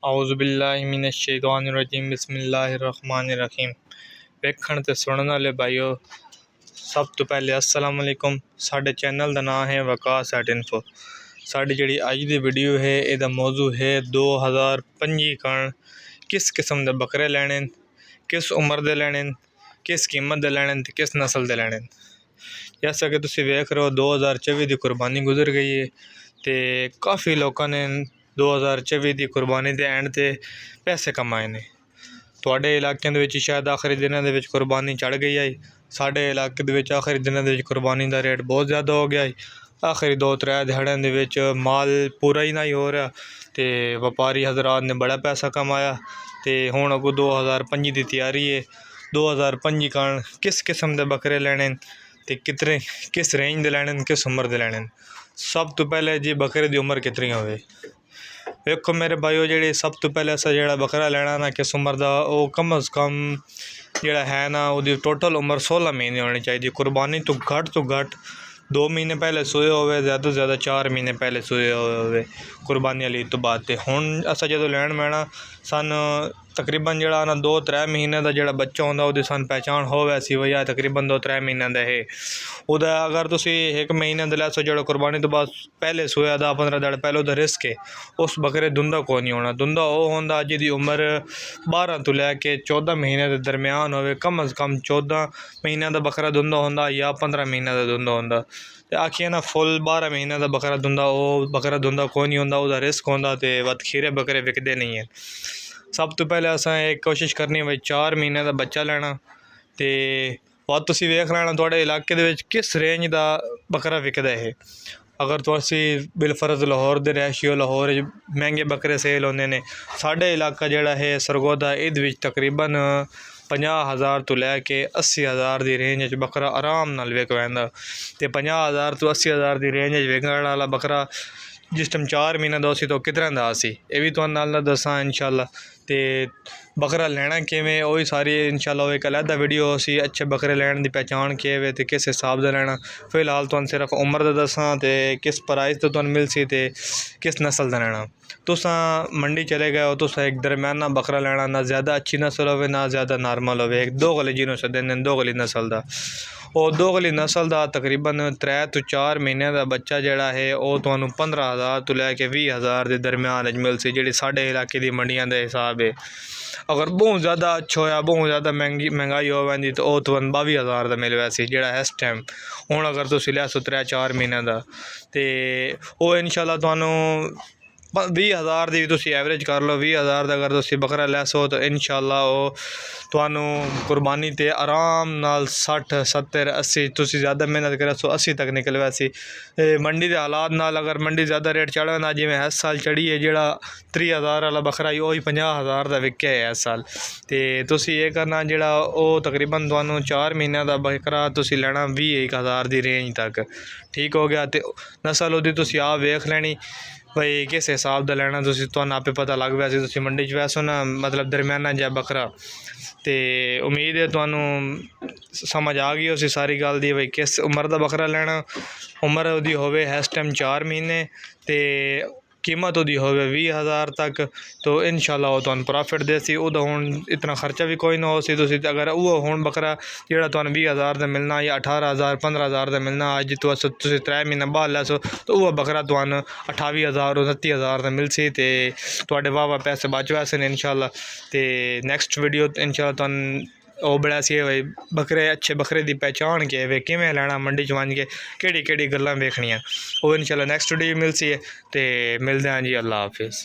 औज़ुबिल्लाहिमिनश्शैतानिर्रजीम बिस्मिल्लाहिर्रहमानिर्रहीम। वेखण ते सुनने वाले भाईओ, सब तो पहले अस्सलाम वालेकुम। साडे चैनल का नाम है वकास एट इन्फो। साड़ी जी अज की वीडियो है, यदा मौजू है 2025 कण किस किस्म के बकरे लैने, किस उम्र के लैने, किस कीमत के लैने, किस नस्ल के लैने। जैसा कि तुम वेख रहे हो 2024 की कुर्बानी गुजर गई है, तो काफ़ी लोगों ने 2024 की कुर्बानी के एंड ते पैसे कमाए ने। थोड़े इलाके शायद आखिरी दिनों के कुर्बानी चढ़ गई है। साढ़े इलाके आखिरी दिनों के कुर्बानी का रेट बहुत ज़्यादा हो गया है। आखिरी 2-3 दिहाड़ों के माल पूरा ही नहीं हो रहा, तो व्यापारी हजरात ने बड़ा पैसा कमाया। तो हुण अगों 2025 की तैयारी है। 2025 का किस किस्म के बकरे लैने, तो कितने किस रेंज के लैने, किस उम्र के लैने। सब तो पहले जी बकरे की उम्र कितनी होवे। देखो मेरे भाईओ, जी सब तो पहले असा जो बकरा लेना ना किस उम्र का, वो कम अज़ कम जोड़ा है ना वो टोटल उम्र 16 महीने होनी चाहिए। कुर्बानी तो घट 2 महीने पहले सोए होवे, ज़्यादा तो ज़्यादा 4 महीने पहले सोए होवे कुर्बानी वाली तो बात। तो हुण असा जो लैन बैना सन तकरीबन जोड़ा ना 2-3 महीने का जोड़ा बच्चा होंदा वो सन पहचान हो वैसी वजह तकरीबन 2-3 महीने का है। उदा अगर तुम 1 महीने का लैसो जो कुर्बानी तो बाद पहले सोया 10-15 दिन पहले उदा रिस्क है उस बकरे दुंदा को नहीं होना। दुंदा वो होंदा जिहदी उम्र 12 तो लैके 14 महीने के दरम्यान होवे। कम अज़ कम 14 महीने का बकरा दुंदा होंदा या 15 महीने का दुंदा होंदा। तो आखिए ना फुल 12 महीने का बकरा दुंदा, वो बकरा दुंदा कोई नहीं होंदा, उसका रिस्क होंदा। तो वत खीरे बकरे विकते नहीं हैं। सब तो पहले असें एक कोशिश करनी भाई 4 महीने का बच्चा लेना। तो वत तुसी वेख लेना थोड़े इलाके किस रेंज का बकरा विकदा है। अगर तुसी बिलफर्ज लाहौर दे रैशियो लाहौर महंगे बकरे सेल होंदे ने। साढ़े इलाका जोड़ा है सरगोदा, इहदे तकरीबन 50,000 तो लैके 80,000 की रेंज बकरा आराम नाल विक वैंदा। तो 50,000 तो 80,000 की रेंज विकण वाला बकरा जिस टाइम 4 महीने का उसी तो कितने का सी, ये भी तुहानू नाल दसां इंशाल्लाह। तो बकरा लैना किवें वही सारी इंशाल्लाह एक अलहदा वीडियो सी अच्छे बकरे लैन की पहचान किए तो किस हिसाब से लैना। फिलहाल तुहानू सिर्फ उम्र का दसां तो किस प्राइस तो तुहानू मिलसी तो किस नस्ल का लैना। तुसां मंडी चले गए हो, तुसां एक दरम्याना बकरा लैना, ना ज़्यादा अच्छी नस्ल होवे ना ज़्यादा नॉर्मल होवे, एक दोगली जिन्हों सदन दोगली नस्ल का। और दोगली नस्ल का तकरीबन 3 तो 4 महीने का बच्चा जोड़ा है वो तुहानू 15,000 तो लैके 20,000 के दरम्यान मिलसी, जी साढ़े इलाके की मंडियां के हिसाब है। अगर बहुत ज़्यादा अच्छा होया, बहुत ज़्यादा महंगाई हो वैंदी तो वह तुहानू 22,000 का मिल वैसी जोड़ा इस टाइम। हुण अगर तुम लैसो 3-4 महीने का तो वह इंशाल्लाह तुहानू 20,000 की भी तुम एवरेज कर लो। 20,000 का अगर तुम बकरा लैसो तो इंशाल्लाह वो तुहानू कुर्बानी ते आराम नाल 60-70-80 तुम ज़्यादा मेहनत करे सो 80 तक निकल वैसी। मंडी के हालात नाल अगर मंडी ज़्यादा रेट चढ़े ना, जिमें इस साल चढ़ी है जोड़ा 30,000 वाला बकरा ही वही 50,000 का विकया है इस साल। तो तुम ये करना जोड़ा वो तकरीबन तुहानू 4 महीने का बकरा तुम लैना 21,000 की रेंज तक ठीक हो गया। तो नस्ल वो तुम आप वेख लैनी भाई किस हिसाब का लैना, तुहानू आपे पता लग वैसे तुम मंडी वैसो ना मतलब दरम्याना जहा बकरा। तो उम्मीद है तुहानू समझ आ गई उसी सारी गल दी भाई किस उम्र का बकरा लैना। उम्र वो होवे इस टाइम 4 महीने, तो कीमत वो होवे 20,000 तक। तो इंशाल्लाह वो तुहानू प्रॉफिट देसी। उदा हुण इतना खर्चा भी कोई ना हो सी। तुसी अगर वो हुण बकरा जोड़ा तुहानू 20,000 का मिलना या 18,000 15,000 का मिलना, अज तो तुसी 3 महीने बाद लैसो तो वह बकरा तुहानू 28,000 29,000 का मिलसी। तो तुहाडे वाह पैसे बच वैसे ने इंशाल्लाह। तो नैक्सट वीडियो इंशाल्लाह तुहानू वो बनासी भाई बकरे अच्छे बकरे की पहचान के वे किवें लैना, मंडी च वंज के केड़ी गल्लां वेखनियां, वो इंशाल्लाह नैक्सट वीडियो मिलसी है। तो मिलते हैं जी, अल्लाह हाफिज़।